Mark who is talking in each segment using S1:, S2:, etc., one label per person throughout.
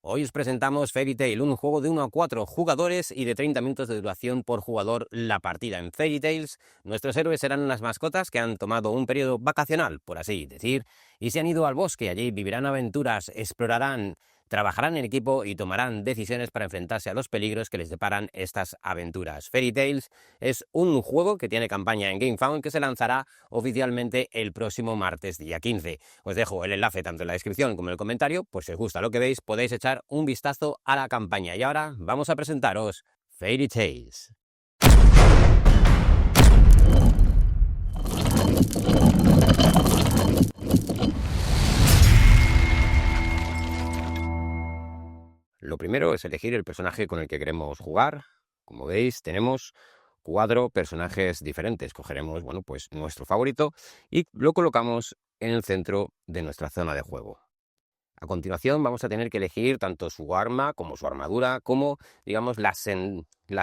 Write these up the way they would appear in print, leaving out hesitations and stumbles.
S1: Hoy os presentamos Fairy Tail, un juego de 1 a 4 jugadores y de 30 minutos de duración por jugador la partida. En Fairy Tails, nuestros héroes serán unas mascotas que han tomado un periodo vacacional, por así decir, y se han ido al bosque. Allí vivirán aventuras, explorarán, trabajarán en equipo y tomarán decisiones para enfrentarse a los peligros que les deparan estas aventuras. Fairy Tails es un juego que tiene campaña en GameFound que se lanzará oficialmente el próximo martes, día 15. Os dejo el enlace tanto en la descripción como en el comentario, por si os gusta lo que veis, podéis echar un vistazo a la campaña. Y ahora vamos a presentaros Fairy Tails. Lo primero es elegir el personaje con el que queremos jugar. Como veis, tenemos 4 personajes diferentes. Cogeremos, bueno, pues nuestro favorito y lo colocamos en el centro de nuestra zona de juego. A continuación vamos a tener que elegir tanto su arma como su armadura, como digamos las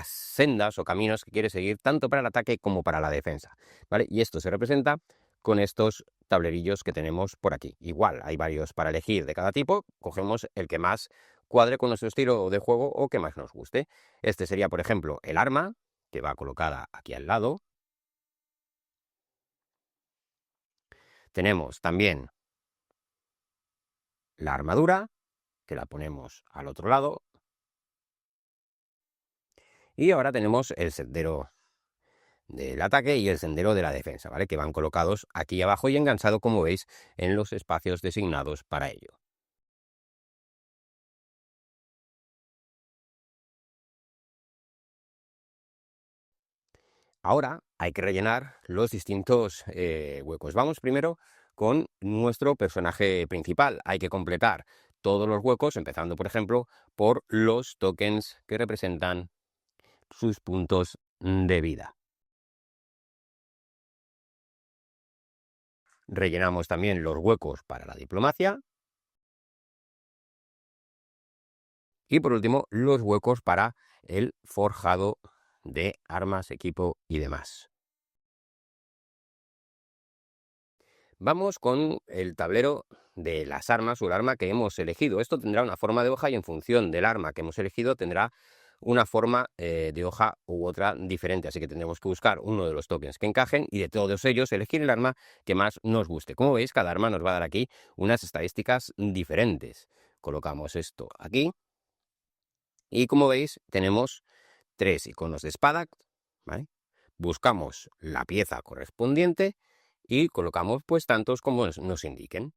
S1: sendas o caminos que quiere seguir tanto para el ataque como para la defensa, ¿vale? Y esto se representa con estos tablerillos que tenemos por aquí. Igual hay varios para elegir de cada tipo, cogemos el que más cuadre con nuestro estilo de juego o que más nos guste. Este sería, por ejemplo, el arma, que va colocada aquí al lado. Tenemos también la armadura, que la ponemos al otro lado. Y ahora tenemos el sendero del ataque y el sendero de la defensa, ¿vale? Que van colocados aquí abajo y enganchados, como veis, en los espacios designados para ello. Ahora hay que rellenar los distintos huecos. Vamos primero con nuestro personaje principal. Hay que completar todos los huecos, empezando, por ejemplo, por los tokens que representan sus puntos de vida. Rellenamos también los huecos para la diplomacia. Y por último, los huecos para el forjado de armas, equipo y demás. Vamos con el tablero de las armas o el arma que hemos elegido. Esto tendrá una forma de hoja y en función del arma que hemos elegido tendrá una forma de hoja u otra diferente. Así que tendremos que buscar uno de los tokens que encajen y de todos ellos elegir el arma que más nos guste. Como veis, cada arma nos va a dar aquí unas estadísticas diferentes. Colocamos esto aquí y como veis tenemos 3 iconos de espada, ¿vale? Buscamos la pieza correspondiente y colocamos pues tantos como nos indiquen.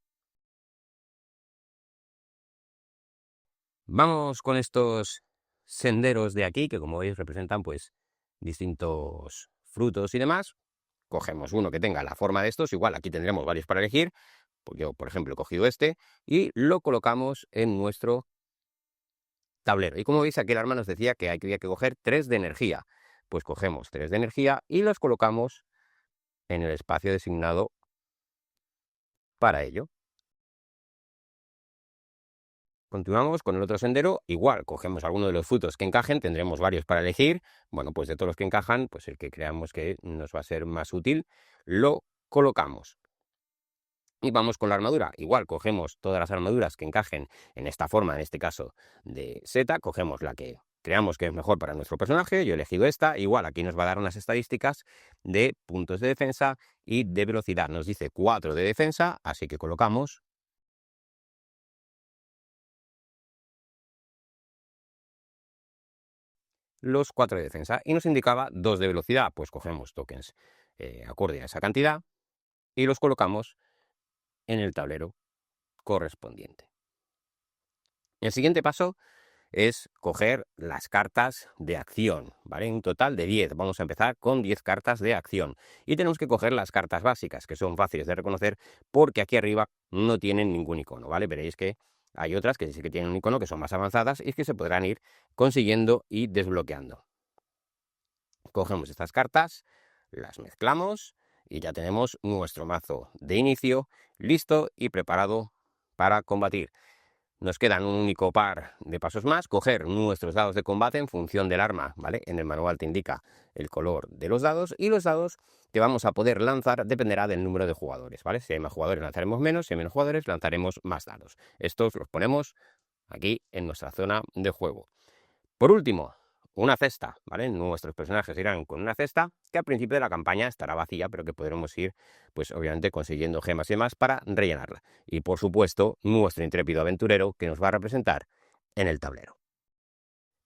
S1: Vamos con estos senderos de aquí, que como veis representan pues distintos frutos y demás. Cogemos uno que tenga la forma de estos, igual aquí tendremos varios para elegir. Pues yo, por ejemplo, he cogido este y lo colocamos en nuestro tablero. Y como veis, aquí el arma nos decía que había que coger 3 de energía. Pues cogemos 3 de energía y los colocamos en el espacio designado para ello. Continuamos con el otro sendero, igual, cogemos alguno de los frutos que encajen, tendremos varios para elegir, bueno, pues de todos los que encajan, pues el que creamos que nos va a ser más útil, lo colocamos. Y vamos con la armadura, igual, cogemos todas las armaduras que encajen en esta forma, en este caso de seta, cogemos la que creamos que es mejor para nuestro personaje, yo he elegido esta, igual aquí nos va a dar unas estadísticas de puntos de defensa y de velocidad, nos dice 4 de defensa, así que colocamos los 4 de defensa y nos indicaba 2 de velocidad, pues cogemos tokens acorde a esa cantidad y los colocamos en el tablero correspondiente. El siguiente paso es coger las cartas de acción, ¿vale? Un total de 10. Vamos a empezar con 10 cartas de acción. Y tenemos que coger las cartas básicas, que son fáciles de reconocer porque aquí arriba no tienen ningún icono, ¿vale? Veréis que hay otras que sí que tienen un icono, que son más avanzadas y que se podrán ir consiguiendo y desbloqueando. Cogemos estas cartas, las mezclamos y ya tenemos nuestro mazo de inicio listo y preparado para combatir. Nos quedan un único par de pasos más, coger nuestros dados de combate en función del arma, ¿vale? En el manual te indica el color de los dados y los dados que vamos a poder lanzar dependerá del número de jugadores, ¿vale? Si hay más jugadores lanzaremos menos, si hay menos jugadores lanzaremos más dados. Estos los ponemos aquí en nuestra zona de juego. Por último, una cesta, ¿vale? Nuestros personajes irán con una cesta que al principio de la campaña estará vacía, pero que podremos ir, pues obviamente consiguiendo gemas y demás para rellenarla. Y por supuesto, nuestro intrépido aventurero que nos va a representar en el tablero.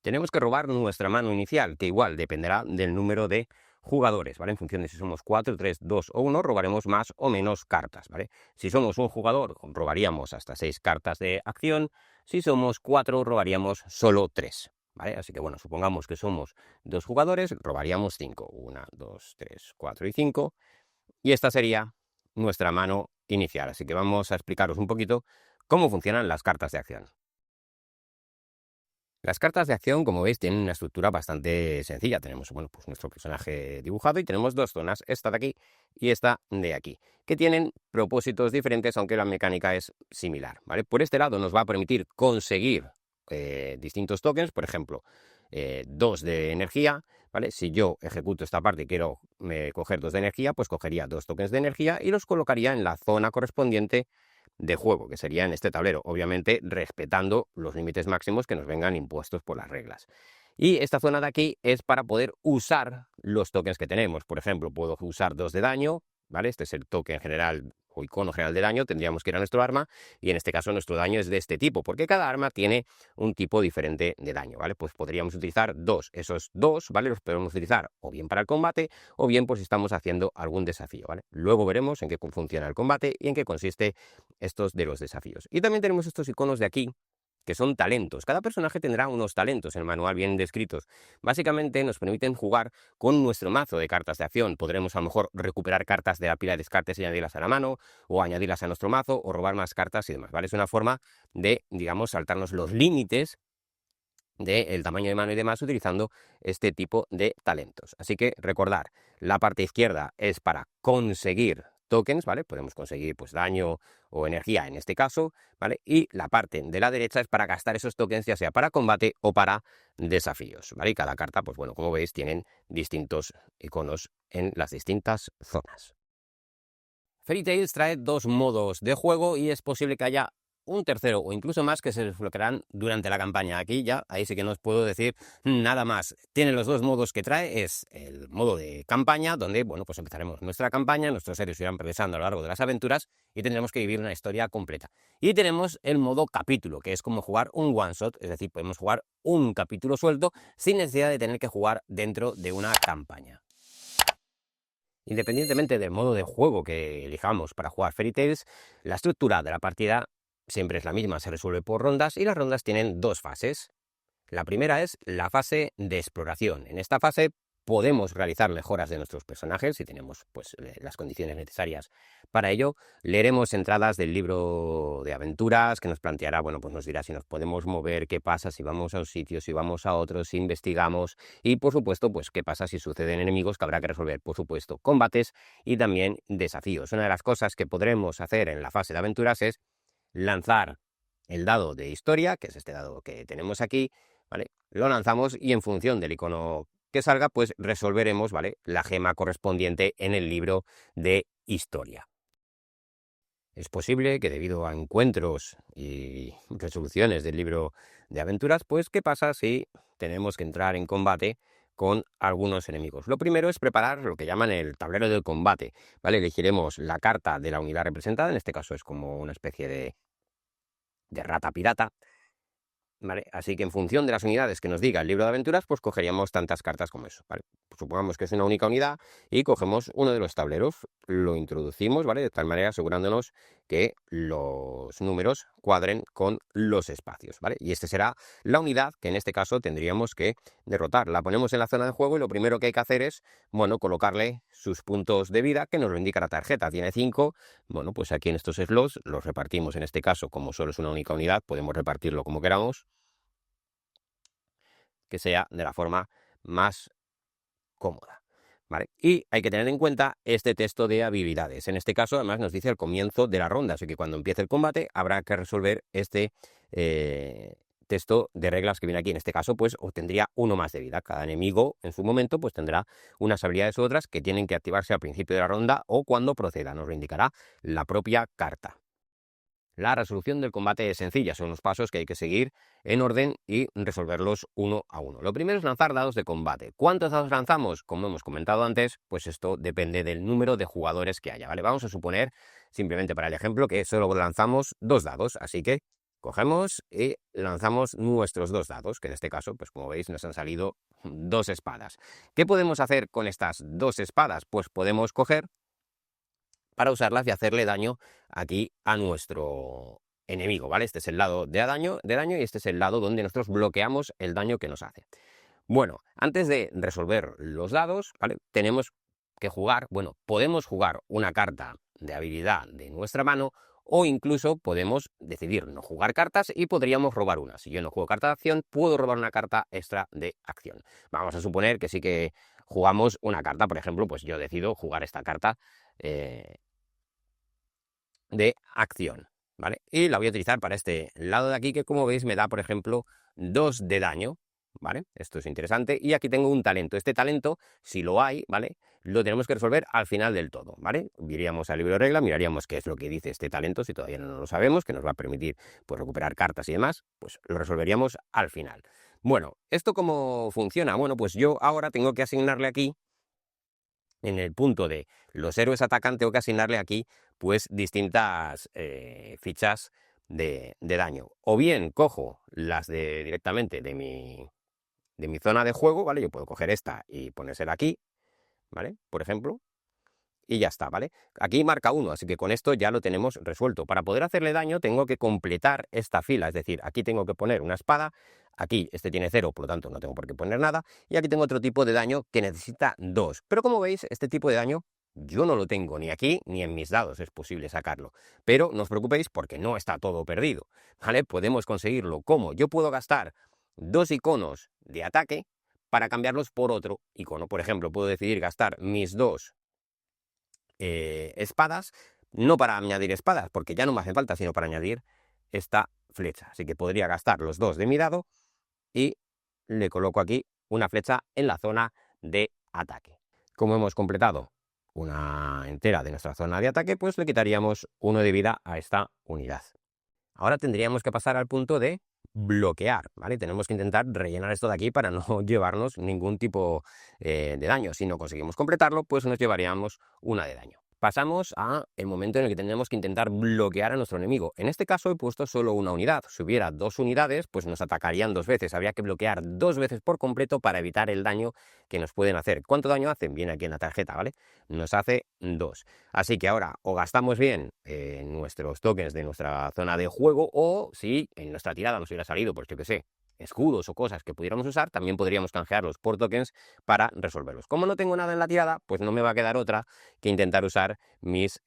S1: Tenemos que robar nuestra mano inicial, que igual dependerá del número de jugadores, ¿vale? En función de si somos 4, 3, 2 o 1, robaremos más o menos cartas, ¿vale? Si somos un jugador, robaríamos hasta 6 cartas de acción. Si somos 4, robaríamos solo 3, ¿vale? Así que bueno, supongamos que somos 2 jugadores, robaríamos 5. 1, 2, 3, 4 y 5. Y esta sería nuestra mano inicial. Así que vamos a explicaros un poquito cómo funcionan las cartas de acción. Las cartas de acción, como veis, tienen una estructura bastante sencilla. Tenemos, bueno, pues nuestro personaje dibujado y tenemos dos zonas, esta de aquí y esta de aquí, que tienen propósitos diferentes, aunque la mecánica es similar, ¿vale? Por este lado nos va a permitir conseguir distintos tokens, por ejemplo, 2 de energía, ¿vale? Si yo ejecuto esta parte y quiero coger 2 de energía, pues cogería 2 tokens de energía y los colocaría en la zona correspondiente de juego, que sería en este tablero, obviamente respetando los límites máximos que nos vengan impuestos por las reglas. Y esta zona de aquí es para poder usar los tokens que tenemos. Por ejemplo, puedo usar 2 de daño, ¿vale? Este es el token general o icono general de daño, tendríamos que ir a nuestro arma, y en este caso nuestro daño es de este tipo, porque cada arma tiene un tipo diferente de daño, ¿vale? Pues podríamos utilizar esos dos, ¿vale? Los podemos utilizar o bien para el combate, o bien pues si estamos haciendo algún desafío, ¿vale? Luego veremos en qué funciona el combate y en qué consiste estos de los desafíos. Y también tenemos estos iconos de aquí, que son talentos. Cada personaje tendrá unos talentos en el manual bien descritos. Básicamente nos permiten jugar con nuestro mazo de cartas de acción. Podremos a lo mejor recuperar cartas de la pila de descartes y añadirlas a la mano, o añadirlas a nuestro mazo, o robar más cartas y demás, ¿vale? Es una forma de, digamos, saltarnos los límites del tamaño de mano y demás utilizando este tipo de talentos. Así que recordar, la parte izquierda es para conseguir tokens, ¿vale? Podemos conseguir pues daño o energía en este caso, ¿vale? Y la parte de la derecha es para gastar esos tokens ya sea para combate o para desafíos, ¿vale? Y cada carta, pues bueno, como veis, tienen distintos iconos en las distintas zonas. Fairy Tail trae dos modos de juego y es posible que haya un tercero o incluso más que se desbloquearán durante la campaña. Aquí ya, ahí sí que no os puedo decir nada más. Tiene los dos modos que trae, es el modo de campaña, donde, bueno, pues empezaremos nuestra campaña, nuestros héroes irán progresando a lo largo de las aventuras y tendremos que vivir una historia completa. Y tenemos el modo capítulo, que es como jugar un one shot, es decir, podemos jugar un capítulo suelto sin necesidad de tener que jugar dentro de una campaña. Independientemente del modo de juego que elijamos para jugar Fairy Tails, la estructura de la partida siempre es la misma, se resuelve por rondas y las rondas tienen dos fases. La primera es la fase de exploración. En esta fase podemos realizar mejoras de nuestros personajes si tenemos pues, las condiciones necesarias para ello. Leeremos entradas del libro de aventuras que nos planteará, bueno, pues nos dirá si nos podemos mover, qué pasa si vamos a un sitio, si vamos a otro, si investigamos y por supuesto, pues qué pasa si suceden enemigos que habrá que resolver, por supuesto, combates y también desafíos. Una de las cosas que podremos hacer en la fase de aventuras es lanzar el dado de historia, que es este dado que tenemos aquí, ¿vale? Lo lanzamos y en función del icono que salga, pues resolveremos, ¿vale?, la gema correspondiente en el libro de historia. Es posible que debido a encuentros y resoluciones del libro de aventuras, pues ¿qué pasa si tenemos que entrar en combate con algunos enemigos? Lo primero es preparar lo que llaman el tablero del combate, ¿vale? Elegiremos la carta de la unidad representada, en este caso es como una especie de rata pirata, ¿vale? Así que en función de las unidades que nos diga el libro de aventuras, pues cogeríamos tantas cartas como eso, ¿vale? Pues supongamos que es una única unidad y cogemos uno de los tableros, lo introducimos, ¿vale? De tal manera asegurándonos que los números cuadren con los espacios, ¿vale? Y esta será la unidad que en este caso tendríamos que derrotar. La ponemos en la zona de juego y lo primero que hay que hacer es, bueno, colocarle sus puntos de vida que nos lo indica la tarjeta. Tiene 5, bueno, pues aquí en estos slots los repartimos, en este caso, como solo es una única unidad, podemos repartirlo como queramos, que sea de la forma más cómoda, ¿vale? Y hay que tener en cuenta este texto de habilidades. En este caso, además, nos dice el comienzo de la ronda, así que cuando empiece el combate habrá que resolver este texto de reglas que viene aquí. En este caso, pues obtendría uno más de vida. Cada enemigo, en su momento, pues tendrá unas habilidades u otras que tienen que activarse al principio de la ronda o cuando proceda. Nos lo indicará la propia carta. La resolución del combate es sencilla, son unos pasos que hay que seguir en orden y resolverlos uno a uno. Lo primero es lanzar dados de combate. ¿Cuántos dados lanzamos? Como hemos comentado antes, pues esto depende del número de jugadores que haya, ¿vale? Vamos a suponer, simplemente para el ejemplo, que solo lanzamos 2 dados, así que cogemos y lanzamos nuestros 2 dados, que en este caso, pues como veis, nos han salido 2 espadas. ¿Qué podemos hacer con estas 2 espadas? Pues podemos coger para usarlas y hacerle daño aquí a nuestro enemigo, ¿vale? Este es el lado de daño y este es el lado donde nosotros bloqueamos el daño que nos hace. Bueno, antes de resolver los dados, ¿vale? Tenemos que jugar, bueno, podemos jugar una carta de habilidad de nuestra mano o incluso podemos decidir no jugar cartas y podríamos robar una. Si yo no juego carta de acción, puedo robar una carta extra de acción. Vamos a suponer que sí que jugamos una carta, por ejemplo, pues yo decido jugar esta carta de acción, ¿vale? Y la voy a utilizar para este lado de aquí que, como veis, me da, por ejemplo, 2 de daño, ¿vale? Esto es interesante. Y aquí tengo un talento. Este talento, si lo hay, ¿vale? Lo tenemos que resolver al final del todo, ¿vale? Iríamos al libro de regla, miraríamos qué es lo que dice este talento, si todavía no lo sabemos, que nos va a permitir, pues, recuperar cartas y demás, pues lo resolveríamos al final. Bueno, ¿esto cómo funciona? Bueno, pues yo ahora tengo que asignarle aquí, en el punto de los héroes atacan, tengo que asignarle aquí pues distintas fichas de daño. O bien cojo las directamente de mi zona de juego, ¿vale? Yo puedo coger esta y ponérsela aquí, ¿vale? Por ejemplo, y ya está, ¿vale? Aquí marca 1, así que con esto ya lo tenemos resuelto. Para poder hacerle daño tengo que completar esta fila, es decir, aquí tengo que poner una espada, aquí este tiene 0, por lo tanto no tengo por qué poner nada, y aquí tengo otro tipo de daño que necesita 2. Pero como veis, este tipo de daño yo no lo tengo ni aquí ni en mis dados, es posible sacarlo. Pero no os preocupéis porque no está todo perdido, ¿vale? Podemos conseguirlo. ¿Cómo? Yo puedo gastar 2 iconos de ataque para cambiarlos por otro icono. Por ejemplo, puedo decidir gastar mis 2 espadas, no para añadir espadas, porque ya no me hacen falta, sino para añadir esta flecha. Así que podría gastar los 2 de mi dado y le coloco aquí una flecha en la zona de ataque. Como hemos completado una entera de nuestra zona de ataque, pues le quitaríamos 1 de vida a esta unidad. Ahora tendríamos que pasar al punto de bloquear, ¿vale? Tenemos que intentar rellenar esto de aquí para no llevarnos ningún tipo de daño. Si no conseguimos completarlo, pues nos llevaríamos 1 de daño. Pasamos a el momento en el que tendremos que intentar bloquear a nuestro enemigo. En este caso he puesto solo una unidad. Si hubiera 2 unidades, pues nos atacarían 2 veces. Habría que bloquear 2 veces por completo para evitar el daño que nos pueden hacer. ¿Cuánto daño hacen? Viene aquí en la tarjeta, ¿vale? Nos hace 2. Así que ahora o gastamos bien nuestros tokens de nuestra zona de juego, o si en nuestra tirada nos hubiera salido, pues yo que sé, escudos o cosas que pudiéramos usar, también podríamos canjearlos por tokens para resolverlos. Como no tengo nada en la tirada, pues no me va a quedar otra que intentar usar mis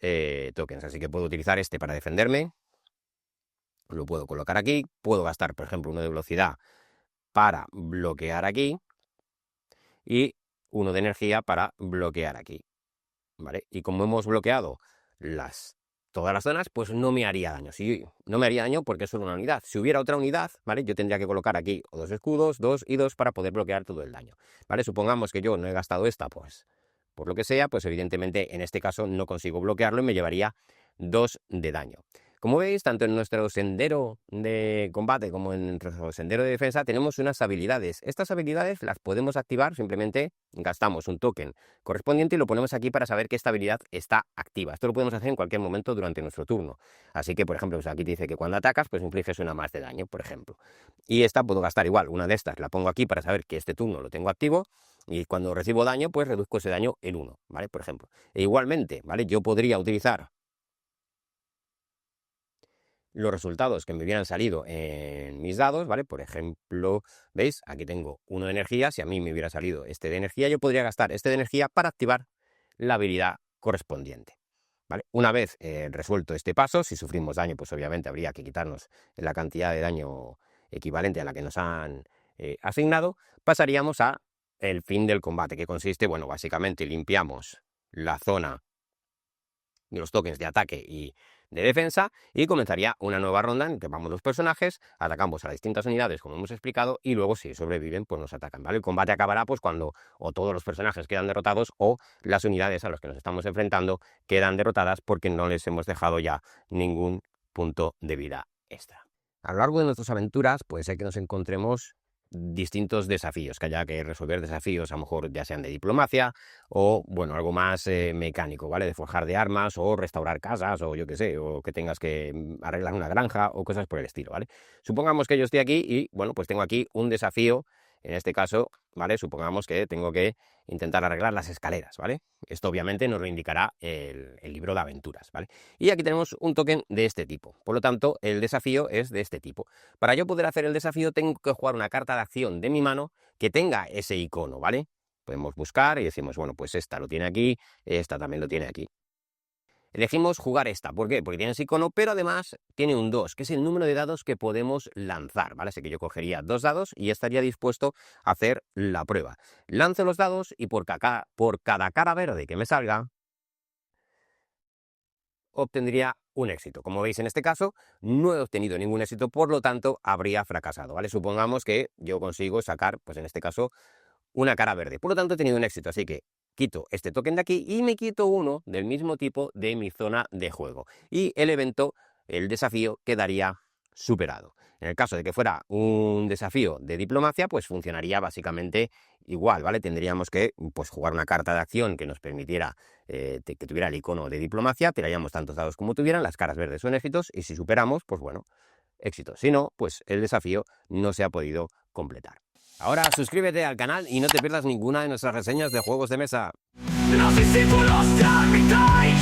S1: tokens. Así que puedo utilizar este para defenderme, lo puedo colocar aquí, puedo gastar, por ejemplo, 1 de velocidad para bloquear aquí y 1 de energía para bloquear aquí, ¿vale? Y como hemos bloqueado todas las zonas, pues no me haría daño. Si no me haría daño porque es solo una unidad. Si hubiera otra unidad, ¿vale? Yo tendría que colocar aquí 2 escudos, 2 y 2 para poder bloquear todo el daño, ¿vale? Supongamos que yo no he gastado esta, pues por lo que sea, pues evidentemente en este caso no consigo bloquearlo y me llevaría 2 de daño. Como veis, tanto en nuestro sendero de combate como en nuestro sendero de defensa tenemos unas habilidades. Estas habilidades las podemos activar, simplemente gastamos un token correspondiente y lo ponemos aquí para saber que esta habilidad está activa. Esto lo podemos hacer en cualquier momento durante nuestro turno. Así que, por ejemplo, pues aquí dice que cuando atacas, pues infliges 1 más de daño, por ejemplo. Y esta puedo gastar igual, una de estas la pongo aquí para saber que este turno lo tengo activo. Y cuando recibo daño, pues reduzco ese daño en 1, ¿vale? Por ejemplo. E igualmente, ¿vale? Yo podría utilizar los resultados que me hubieran salido en mis dados, ¿vale? Por ejemplo, ¿veis? Aquí tengo 1 de energía. Si a mí me hubiera salido este de energía, yo podría gastar este de energía para activar la habilidad correspondiente, ¿vale? Una vez resuelto este paso, si sufrimos daño, pues obviamente habría que quitarnos la cantidad de daño equivalente a la que nos han asignado. Pasaríamos a el fin del combate, que consiste, bueno, básicamente limpiamos la zona de los tokens de ataque y de defensa y comenzaría una nueva ronda en que vamos los personajes, atacamos a distintas unidades como hemos explicado y luego si sobreviven pues nos atacan, ¿vale? El combate acabará pues cuando o todos los personajes quedan derrotados o las unidades a las que nos estamos enfrentando quedan derrotadas porque no les hemos dejado ya ningún punto de vida extra. A lo largo de nuestras aventuras puede ser que nos encontremos distintos desafíos, que haya que resolver desafíos, a lo mejor ya sean de diplomacia o, bueno, algo más mecánico, ¿vale? De forjar de armas o restaurar casas o yo qué sé, o que tengas que arreglar una granja o cosas por el estilo, ¿vale? Supongamos que yo estoy aquí y, bueno, pues tengo aquí un desafío, en este caso, ¿vale? Supongamos que tengo que intentar arreglar las escaleras, ¿vale? Esto obviamente nos lo indicará el libro de aventuras, ¿vale? Y aquí tenemos un token de este tipo, por lo tanto, el desafío es de este tipo. Para yo poder hacer el desafío tengo que jugar una carta de acción de mi mano que tenga ese icono, ¿vale? Podemos buscar y decimos, bueno, pues esta lo tiene aquí, esta también lo tiene aquí. Elegimos jugar esta, ¿por qué? Porque tiene ese icono, pero además tiene un 2, que es el número de dados que podemos lanzar, ¿vale? Así que yo cogería 2 dados y estaría dispuesto a hacer la prueba. Lanzo los dados y por cada cara verde que me salga, obtendría un éxito. Como veis en este caso, no he obtenido ningún éxito, por lo tanto, habría fracasado, ¿vale? Supongamos que yo consigo sacar, pues en este caso, una cara verde. Por lo tanto, he tenido un éxito, así que quito este token de aquí y me quito uno del mismo tipo de mi zona de juego. Y el evento, el desafío, quedaría superado. En el caso de que fuera un desafío de diplomacia, pues funcionaría básicamente igual, ¿vale? Tendríamos que pues, jugar una carta de acción que nos permitiera que tuviera el icono de diplomacia, tiraríamos tantos dados como tuvieran, las caras verdes son éxitos, y si superamos, pues bueno, éxito. Si no, pues el desafío no se ha podido completar. Ahora suscríbete al canal y no te pierdas ninguna de nuestras reseñas de juegos de mesa.
S2: Los discípulos de Armitage